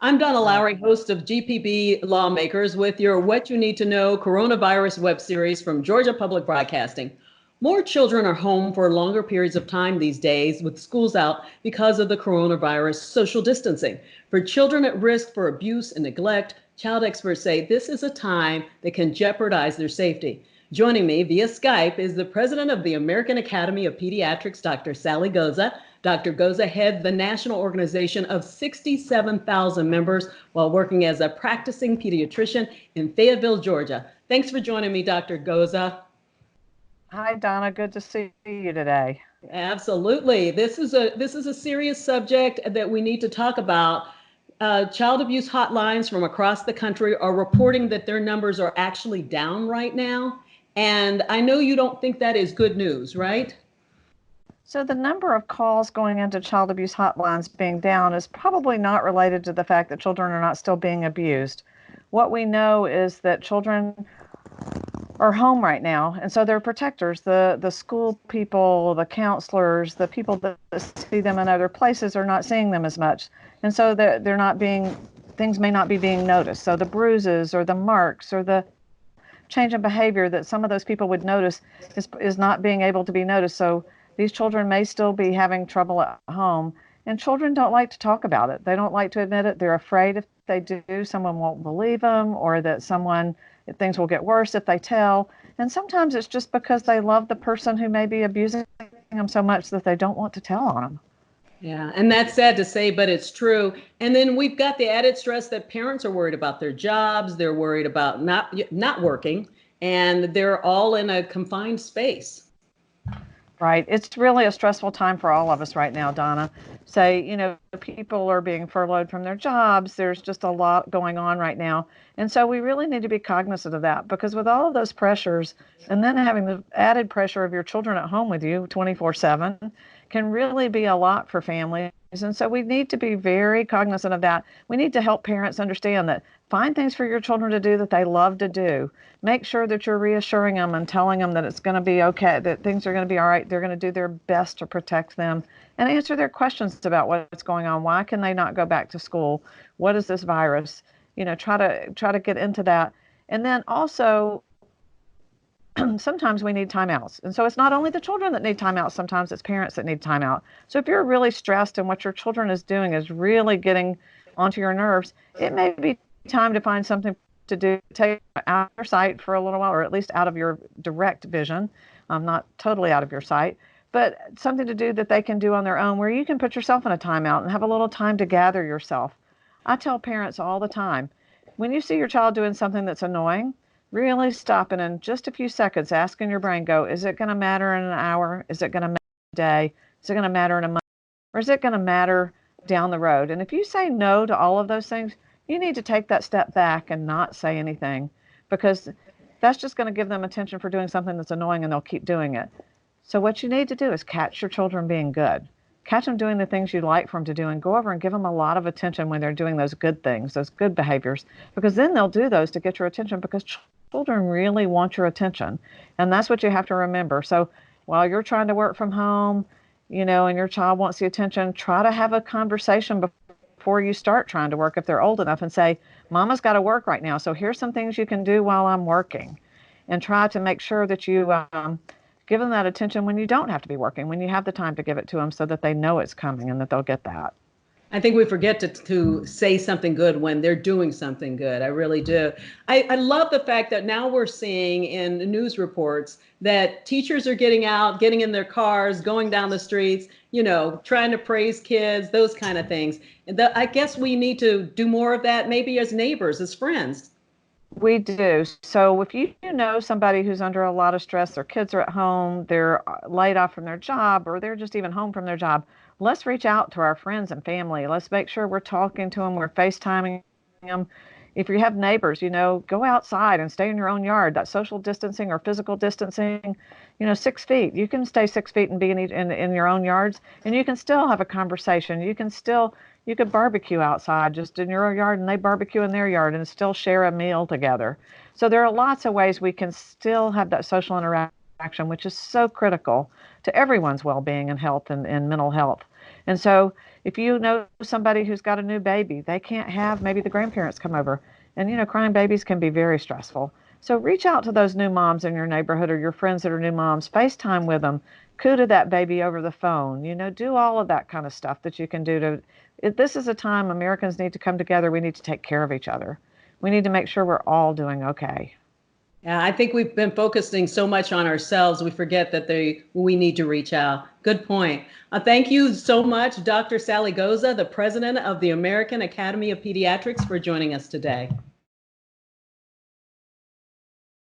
I'm Donna Right. Lowry, host of GPB Lawmakers, with your What You Need to Know coronavirus web series from Georgia Public Broadcasting. More children are home for longer periods of time these days with schools out because of the coronavirus social distancing. For children at risk for abuse and neglect, child experts say this is a time that can jeopardize their safety. Joining me via Skype is the president of the American Academy of Pediatrics, Dr. Sally Goza. Dr. Goza heads the national organization of 67,000 members while working as a practicing pediatrician in Fayetteville, Georgia. Thanks for joining me, Dr. Goza. Hi, Donna. Good to see you today. Absolutely. This is a serious subject that we need to talk about. Child abuse hotlines from across the country are reporting that their numbers are actually down right now. And I know you don't think that is good news, right? So, the number of calls going into child abuse hotlines being down is probably not related to the fact that children are not still being abused. What we know is that children are home right now, and so their protectors, the school people, the counselors, the people that see them in other places are not seeing them as much, and so they're not being things may not be being noticed. So the bruises or the marks or the change in behavior that some of those people would notice is not being able to be noticed. So these children may still be having trouble at home, and children don't like to talk about it. They don't like to admit it. They're afraid if they do, someone won't believe them, or that things will get worse if they tell. And sometimes it's just because they love the person who may be abusing them so much that they don't want to tell on them. Yeah, and that's sad to say, but it's true. And then we've got the added stress that parents are worried about their jobs, they're worried about not working, and they're all in a confined space. Right. It's really a stressful time for all of us right now, Donna. Say, people are being furloughed from their jobs. There's just a lot going on right now. And so we really need to be cognizant of that because with all of those pressures and then having the added pressure of your children at home with you 24/7 can really be a lot for families. And so we need to be very cognizant of that. We need to help parents understand that find things for your children to do that they love to do. Make sure that you're reassuring them and telling them that it's going to be okay, that things are going to be all right. They're going to do their best to protect them and answer their questions about what's going on. Why can they not go back to school? What is this virus? Try to get into that. And then also sometimes we need timeouts. And so it's not only the children that need timeouts, sometimes it's parents that need timeout. So if you're really stressed and what your children is doing is really getting onto your nerves, it may be time to find something to do, take out of your sight for a little while, or at least out of your direct vision, not totally out of your sight, but something to do that they can do on their own where you can put yourself in a timeout and have a little time to gather yourself. I tell parents all the time, when you see your child doing something that's annoying, really stop and in just a few seconds ask in your brain, go, is it going to matter in an hour? Is it going to matter in a day? Is it going to matter in a month? Or is it going to matter down the road? And if you say no to all of those things, you need to take that step back and not say anything because that's just going to give them attention for doing something that's annoying and they'll keep doing it. So what you need to do is catch your children being good. Catch them doing the things you'd like for them to do and go over and give them a lot of attention when they're doing those good things, those good behaviors, because then they'll do those to get your attention because children really want your attention. And that's what you have to remember. So while you're trying to work from home, and your child wants the attention, try to have a conversation before you start trying to work if they're old enough and say, Mama's got to work right now. So here's some things you can do while I'm working. And try to make sure that you give them that attention when you don't have to be working, when you have the time to give it to them so that they know it's coming and that they'll get that. I think we forget to say something good when they're doing something good. I really do. I love the fact that now we're seeing in the news reports that teachers are getting out, getting in their cars, going down the streets, trying to praise kids, those kind of things. I guess we need to do more of that, maybe as neighbors, as friends. We do. So if you know somebody who's under a lot of stress, their kids are at home, they're laid off from their job, or they're just even home from their job, let's reach out to our friends and family. Let's make sure we're talking to them, we're FaceTiming them. If you have neighbors, go outside and stay in your own yard. That social distancing or physical distancing, 6 feet. You can stay 6 feet and be in your own yards, and you can still have a conversation. You could barbecue outside just in your yard and they barbecue in their yard and still share a meal together. So there are lots of ways we can still have that social interaction, which is so critical to everyone's well-being and health and mental health. And so if you know somebody who's got a new baby, they can't have maybe the grandparents come over. And, crying babies can be very stressful. So reach out to those new moms in your neighborhood or your friends that are new moms, FaceTime with them, coo to that baby over the phone, do all of that kind of stuff that you can do this is a time Americans need to come together. We need to take care of each other. We need to make sure we're all doing okay. Yeah, I think we've been focusing so much on ourselves, we forget that we need to reach out. Good point. Thank you so much, Dr. Sally Goza, the president of the American Academy of Pediatrics, for joining us today.